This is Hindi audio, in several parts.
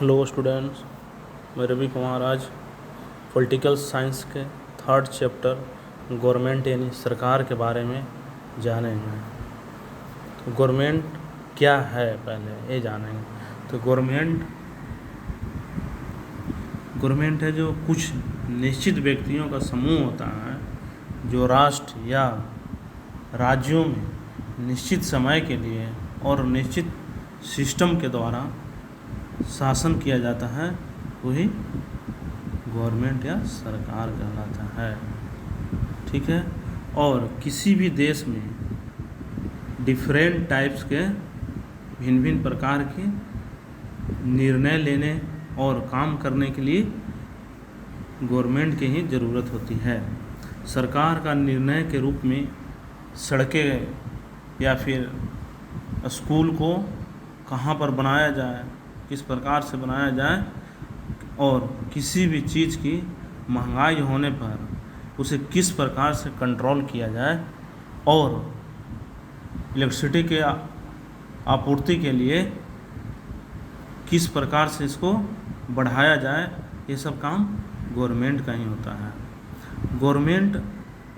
हेलो स्टूडेंट्स, मैं रवि कुमार आज पॉलिटिकल साइंस के थर्ड चैप्टर गवर्नमेंट यानी सरकार के बारे में जानेंगे। तो गवर्नमेंट क्या है पहले ये जानेंगे। तो गवर्नमेंट है जो कुछ निश्चित व्यक्तियों का समूह होता है जो राष्ट्र या राज्यों में निश्चित समय के लिए और निश्चित सिस्टम के द्वारा शासन किया जाता है, वही गवर्नमेंट या सरकार कहलाता है। ठीक है। और किसी भी देश में डिफरेंट टाइप्स के भिन्न भिन्न प्रकार के निर्णय लेने और काम करने के लिए गवर्नमेंट की ही ज़रूरत होती है। सरकार का निर्णय के रूप में सड़कें या फिर स्कूल को कहाँ पर बनाया जाए, किस प्रकार से बनाया जाए, और किसी भी चीज़ की महंगाई होने पर उसे किस प्रकार से कंट्रोल किया जाए, और इलेक्ट्रिसिटी के आपूर्ति के लिए किस प्रकार से इसको बढ़ाया जाए, ये सब काम गवर्नमेंट का ही होता है। गवर्नमेंट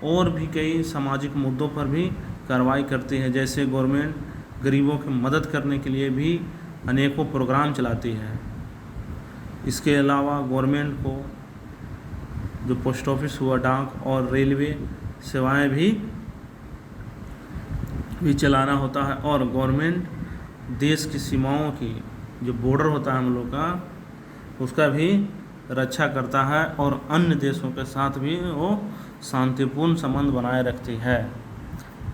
और भी कई सामाजिक मुद्दों पर भी कार्रवाई करती है। जैसे गवर्नमेंट गरीबों की मदद करने के लिए भी अनेकों प्रोग्राम चलाती है। इसके अलावा गवर्नमेंट को जो पोस्ट ऑफिस हुआ, डाक और रेलवे सेवाएं भी चलाना होता है। और गवर्नमेंट देश की सीमाओं की जो बॉर्डर होता है हम लोग का, उसका भी रक्षा करता है और अन्य देशों के साथ भी वो शांतिपूर्ण संबंध बनाए रखती है।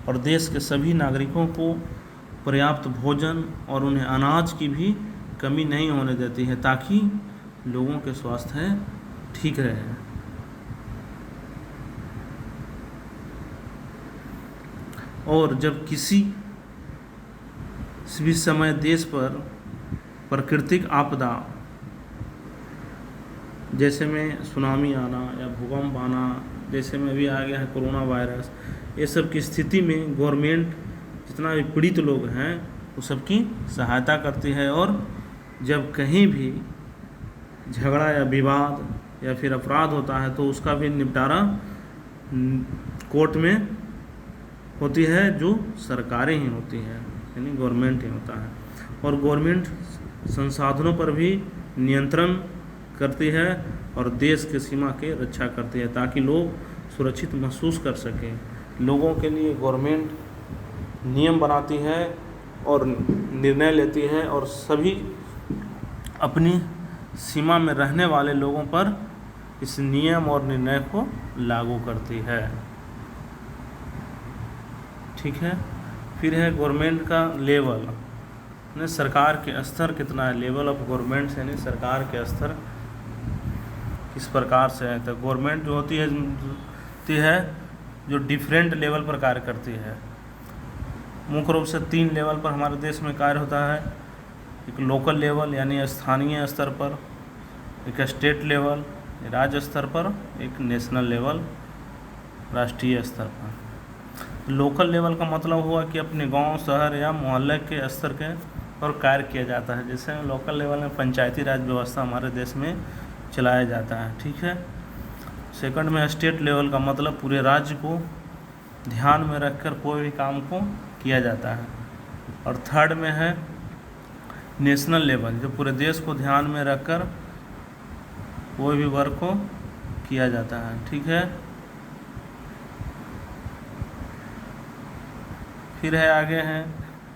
और देश के सभी नागरिकों को पर्याप्त भोजन और उन्हें अनाज की भी कमी नहीं होने देती है, ताकि लोगों के स्वास्थ्य ठीक रहे। और जब किसी भी समय देश पर प्राकृतिक आपदा जैसे में सुनामी आना या भूकंप आना, जैसे में अभी आ गया है कोरोना वायरस, ये सब की स्थिति में गवर्नमेंट जितना भी पीड़ित लोग हैं वो सबकी सहायता करती है। और जब कहीं भी झगड़ा या विवाद या फिर अपराध होता है तो उसका भी निपटारा कोर्ट में होती है, जो सरकारें ही होती हैं, यानी गवर्नमेंट ही होता है। और गवर्नमेंट संसाधनों पर भी नियंत्रण करती है और देश की सीमा की रक्षा करती है, ताकि लोग सुरक्षित महसूस कर सकें। लोगों के लिए गवर्नमेंट नियम बनाती है और निर्णय लेती है, और सभी अपनी सीमा में रहने वाले लोगों पर इस नियम और निर्णय को लागू करती है। ठीक है। फिर है गवर्नमेंट का लेवल, यानी सरकार के स्तर कितना है। लेवल ऑफ गवर्नमेंट यानी सरकार के स्तर किस प्रकार से है। तो गवर्नमेंट जो होती है जो डिफरेंट लेवल पर कार्य करती है। मुख्य रूप से 3 लेवल पर हमारे देश में कार्य होता है। एक लोकल लेवल यानी स्थानीय स्तर पर, एक स्टेट लेवल राज्य स्तर पर, एक नेशनल लेवल राष्ट्रीय स्तर पर। लोकल लेवल का मतलब हुआ कि अपने गांव, शहर या मोहल्ले के स्तर के पर कार्य किया जाता है। जैसे लोकल लेवल में पंचायती राज व्यवस्था हमारे देश में चलाया जाता है। ठीक है। सेकंड में स्टेट लेवल का मतलब पूरे राज्य को ध्यान में रखकर कोई भी काम को किया जाता है। और थर्ड में है नेशनल लेवल, जो पूरे देश को ध्यान में रखकर कोई भी वर्क को किया जाता है। ठीक है। फिर है आगे है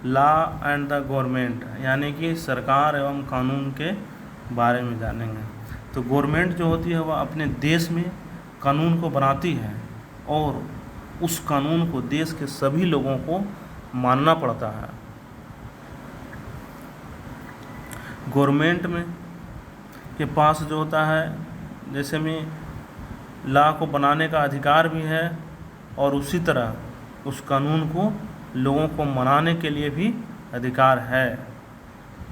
लॉ एंड द गवर्नमेंट, यानी कि सरकार एवं कानून के बारे में जानेंगे। तो गवर्नमेंट जो होती है वह अपने देश में कानून को बनाती है, और उस कानून को देश के सभी लोगों को मानना पड़ता है। गवर्नमेंट में के पास जो होता है, जैसे में लॉ को बनाने का अधिकार भी है, और उसी तरह उस कानून को लोगों को मनाने के लिए भी अधिकार है।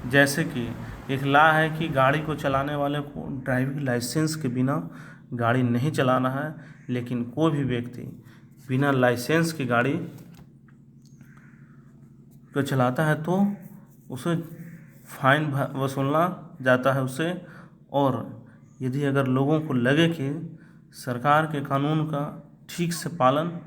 जैसे कि एक लॉ है कि गाड़ी को चलाने वाले को ड्राइविंग लाइसेंस के बिना गाड़ी नहीं चलाना है, लेकिन कोई भी व्यक्ति बिना लाइसेंस की गाड़ी को चलाता है तो उसे फाइन वसूलना जाता है उससे। और यदि अगर लोगों को लगे कि सरकार के कानून का ठीक से पालन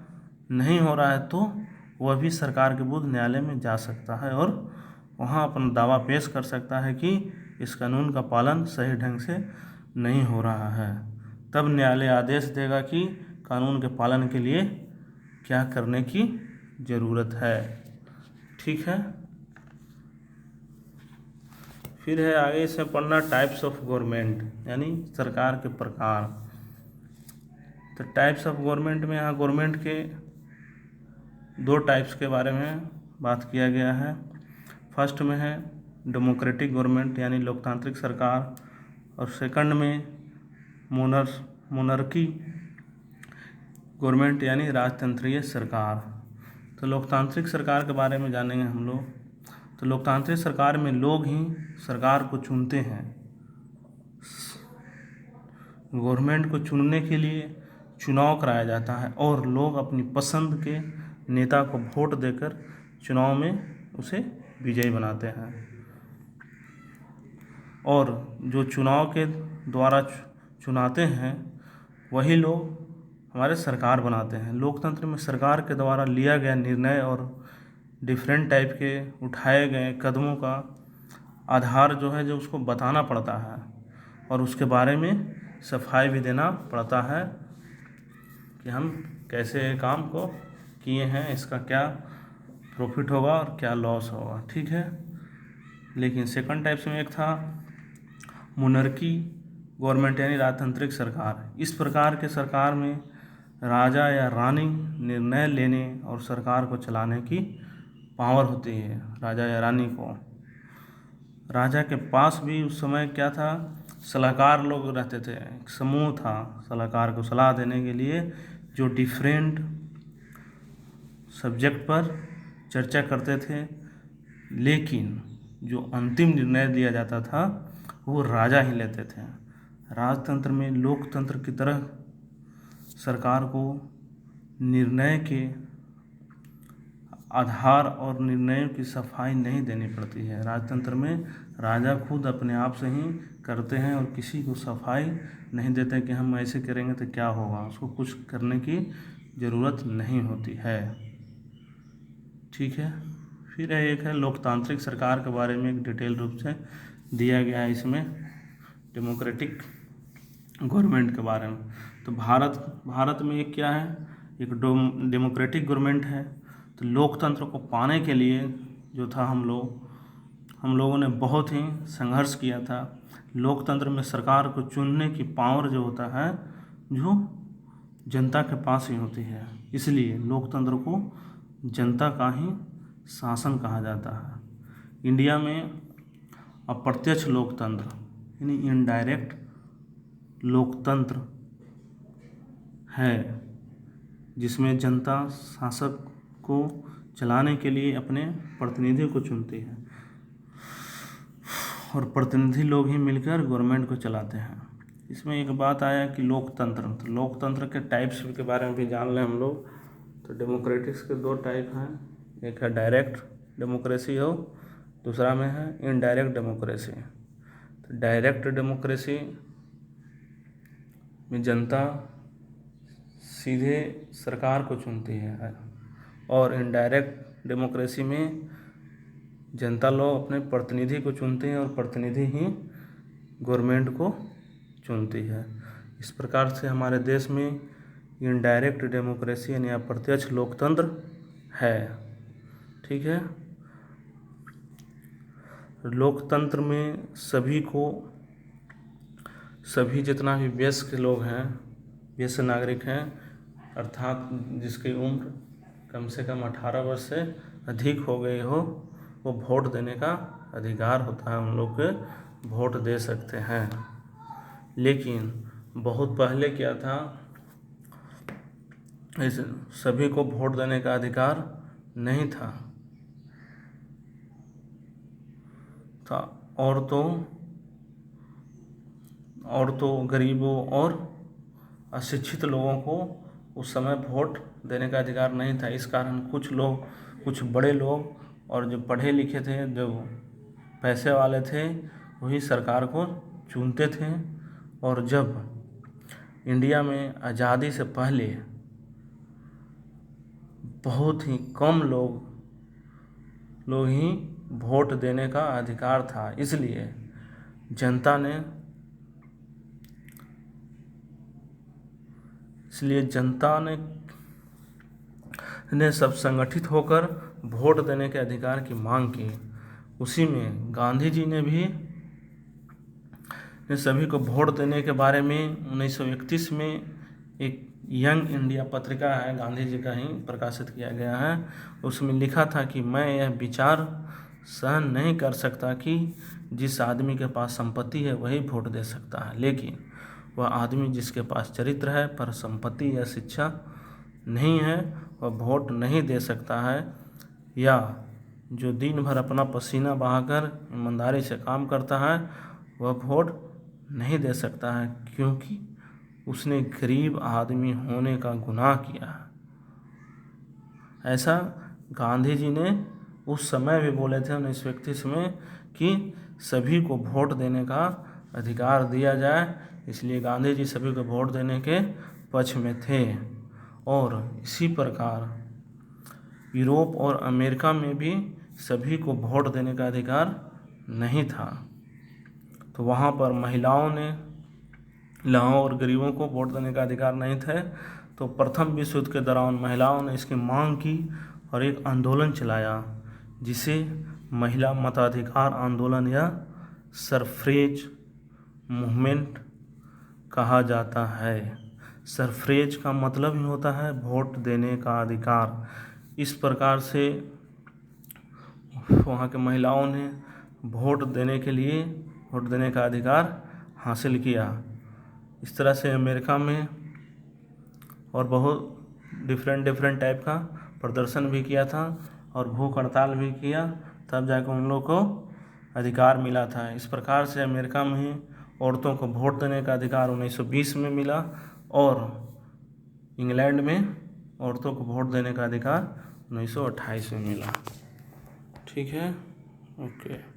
नहीं हो रहा है तो वह भी सरकार के विरुद्ध न्यायालय में जा सकता है और वहाँ अपना दावा पेश कर सकता है कि इस कानून का पालन सही ढंग से नहीं हो रहा है। तब न्यायालय आदेश देगा कि कानून के पालन के लिए क्या करने की ज़रूरत है। ठीक है, फिर है आगे से पढ़ना टाइप्स ऑफ गवर्नमेंट, यानी सरकार के प्रकार। तो टाइप्स ऑफ गवर्नमेंट में यहाँ गवर्नमेंट के 2 टाइप्स के बारे में बात किया गया है। फर्स्ट में है डेमोक्रेटिक गवर्नमेंट यानी लोकतांत्रिक सरकार, और सेकंड में मोनर्की गवर्नमेंट यानी राजतंत्रीय सरकार। तो लोकतांत्रिक सरकार के बारे में जानेंगे हम लोग। तो लोकतांत्रिक सरकार में लोग ही सरकार को चुनते हैं। गवर्नमेंट को चुनने के लिए चुनाव कराया जाता है और लोग अपनी पसंद के नेता को वोट देकर चुनाव में उसे विजयी बनाते हैं, और जो चुनाव के द्वारा चुनाते हैं वही लोग हमारे सरकार बनाते हैं। लोकतंत्र में सरकार के द्वारा लिया गया निर्णय और डिफरेंट टाइप के उठाए गए कदमों का आधार जो है जो उसको बताना पड़ता है और उसके बारे में सफाई भी देना पड़ता है कि हम कैसे काम को किए हैं, इसका क्या प्रॉफिट होगा और क्या लॉस होगा। ठीक है, लेकिन सेकंड टाइप्स में एक था मोनर्की गवर्नमेंट यानी राजतंत्रिक सरकार। इस प्रकार के सरकार में राजा या रानी निर्णय लेने और सरकार को चलाने की पावर होती है राजा या रानी को। राजा के पास भी उस समय क्या था, सलाहकार लोग रहते थे, एक समूह था सलाहकार को सलाह देने के लिए जो डिफरेंट सब्जेक्ट पर चर्चा करते थे, लेकिन जो अंतिम निर्णय लिया जाता था वो राजा ही लेते थे। राजतंत्र में लोकतंत्र की तरह सरकार को निर्णय के आधार और निर्णयों की सफाई नहीं देनी पड़ती है। राजतंत्र में राजा खुद अपने आप से ही करते हैं और किसी को सफाई नहीं देते कि हम ऐसे करेंगे तो क्या होगा, उसको कुछ करने की ज़रूरत नहीं होती है। ठीक है, फिर एक है लोकतांत्रिक सरकार के बारे में एक डिटेल रूप से दिया गया है इसमें डेमोक्रेटिक गवर्नमेंट के बारे में। तो भारत में एक क्या है, एक डेमोक्रेटिक गवर्नमेंट है। तो लोकतंत्र को पाने के लिए जो था हम लोगों ने बहुत ही संघर्ष किया था। लोकतंत्र में सरकार को चुनने की पावर जो होता है जो जनता के पास ही होती है, इसलिए लोकतंत्र को जनता का ही शासन कहा जाता है। इंडिया में अप्रत्यक्ष लोकतंत्र यानी इनडायरेक्ट लोकतंत्र है जिसमें जनता शासक को चलाने के लिए अपने प्रतिनिधि को चुनती है और प्रतिनिधि लोग ही मिलकर गवर्नमेंट को चलाते हैं। इसमें एक बात आया कि लोकतंत्र, तो लोकतंत्र के टाइप्स के बारे में भी जान लें हम लोग। तो डेमोक्रेटिक्स के 2 टाइप हैं, एक है डायरेक्ट डेमोक्रेसी हो, दूसरा में है इनडायरेक्ट डेमोक्रेसी। तो डायरेक्ट डेमोक्रेसी में जनता सीधे सरकार को चुनती है और इनडायरेक्ट डेमोक्रेसी में जनता लोग अपने प्रतिनिधि को चुनते हैं और प्रतिनिधि ही गवर्नमेंट को चुनती है। इस प्रकार से हमारे देश में इनडायरेक्ट डेमोक्रेसी यानी अप्रत्यक्ष लोकतंत्र है। ठीक है, लोकतंत्र में सभी जितना भी वयस्क लोग हैं, वयस्क नागरिक हैं, अर्थात जिसकी उम्र कम से कम 18 वर्ष से अधिक हो गई हो, वो वोट देने का अधिकार होता है, उन लोग के वोट दे सकते हैं। लेकिन बहुत पहले क्या था, ऐसे सभी को वोट देने का अधिकार नहीं था। औरतों, गरीबों और अशिक्षित लोगों को उस समय वोट देने का अधिकार नहीं था। इस कारण कुछ बड़े लोग और जो पढ़े लिखे थे, जो पैसे वाले थे वही सरकार को चुनते थे। और जब इंडिया में आज़ादी से पहले बहुत ही कम लोग ही वोट देने का अधिकार था, इसलिए जनता ने सब संगठित होकर वोट देने के अधिकार की मांग की। उसी में गांधी जी ने भी सभी को वोट देने के बारे में 1931 में एक यंग इंडिया पत्रिका है, गांधी जी का ही प्रकाशित किया गया है, उसमें लिखा था कि मैं यह विचार सहन नहीं कर सकता कि जिस आदमी के पास संपत्ति है वही वोट दे सकता है, लेकिन वह आदमी जिसके पास चरित्र है पर संपत्ति या शिक्षा नहीं है वह वोट नहीं दे सकता है, या जो दिन भर अपना पसीना बहाकर ईमानदारी से काम करता है वह वोट नहीं दे सकता है, क्योंकि उसने गरीब आदमी होने का गुनाह किया है। ऐसा गांधी जी ने उस समय भी बोले थे 1931 में कि सभी को वोट देने का अधिकार दिया जाए, इसलिए गांधी जी सभी को वोट देने के पक्ष में थे। और इसी प्रकार यूरोप और अमेरिका में भी सभी को वोट देने का अधिकार नहीं था, तो वहाँ पर महिलाओं और गरीबों को वोट देने का अधिकार नहीं थे। तो प्रथम विश्व युद्ध के दौरान महिलाओं ने इसकी मांग की और एक आंदोलन चलाया जिसे महिला मताधिकार आंदोलन या सफरेज मूवमेंट कहा जाता है। सफरेज का मतलब ही होता है वोट देने का अधिकार। इस प्रकार से वहाँ के महिलाओं ने वोट देने का अधिकार हासिल किया। इस तरह से अमेरिका में और बहुत डिफरेंट टाइप का प्रदर्शन भी किया था और भूख हड़ताल भी किया, तब जाकर उन लोगों को अधिकार मिला था। इस प्रकार से अमेरिका में ही औरतों को वोट देने का अधिकार 1920 में मिला और इंग्लैंड में औरतों को वोट देने का अधिकार 1928 में मिला। ठीक है, ओके।